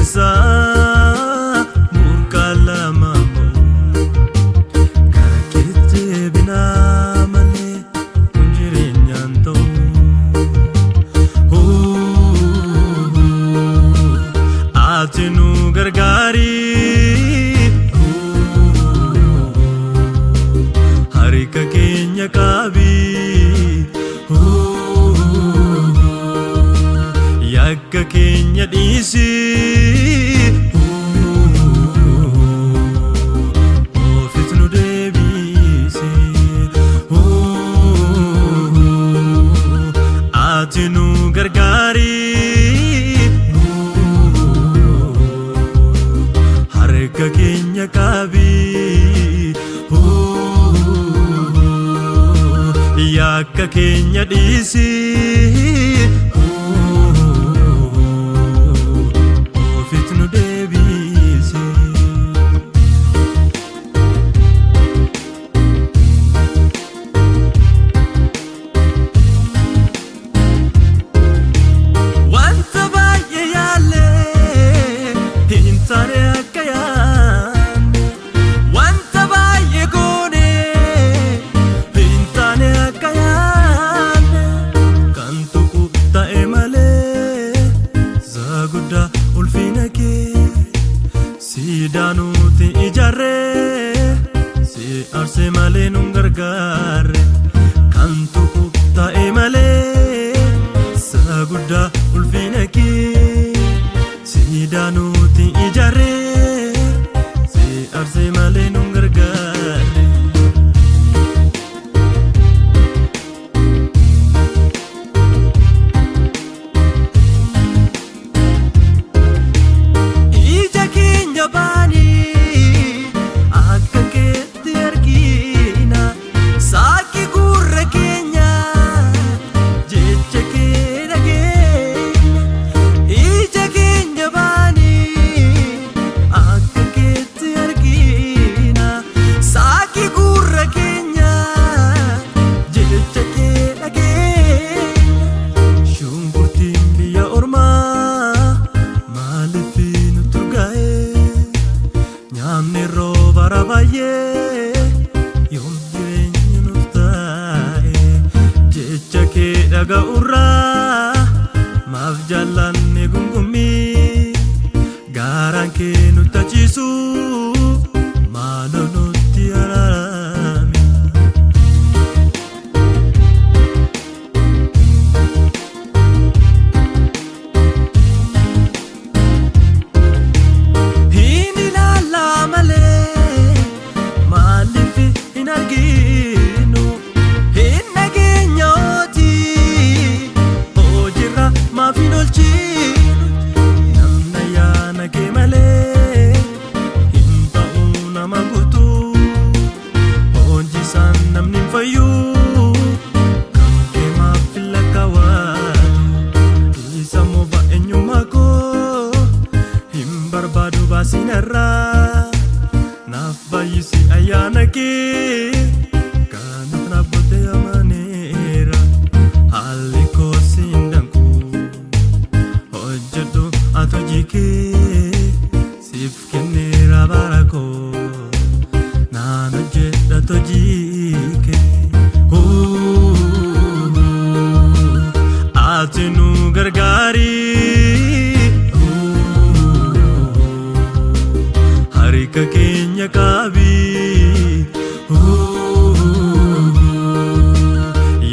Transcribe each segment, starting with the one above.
keessa murkalama karakete binamale kunjirenyan to atinu gargari harika kenya kabi yakka kenya disi ofitnu debisi atinu gargari harika kenya kabi yakka kenya disi ofitnu debisi wanta baay'ee yaale hintare akka yaanne wanta baay'ee goone hintane akka yaanne kan tuqu ta'e malee zagudda ulfina kee sidanuuti ijaarree si arse malee nun gargaarre kan tuqu ta'e malee zagudda ulfina kee sidanuuti ijaarree si arse malee nun gargaarre yoom jireenya nuuf taa'e jecha kee dhaga'urraa maaf jaallanne gungummii gaaraan kee nutti achiisu maaloo nutti araarame sinarra naaf baay'isi ayyaana kee kanuuf naaf bote amaneera haalli koo siin danku hojjedhu ati hojii kee siif kenneera bara koo naan hojjedha hojii kee ati nu gargaari harika kenya kabi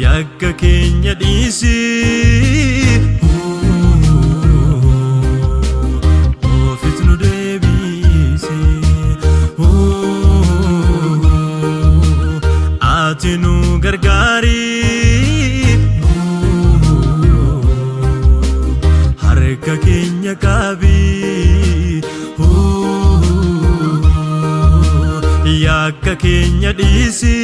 yakka kenya disi ofitnu debisi atinu gargari harika kenya kabi yakka kenya disi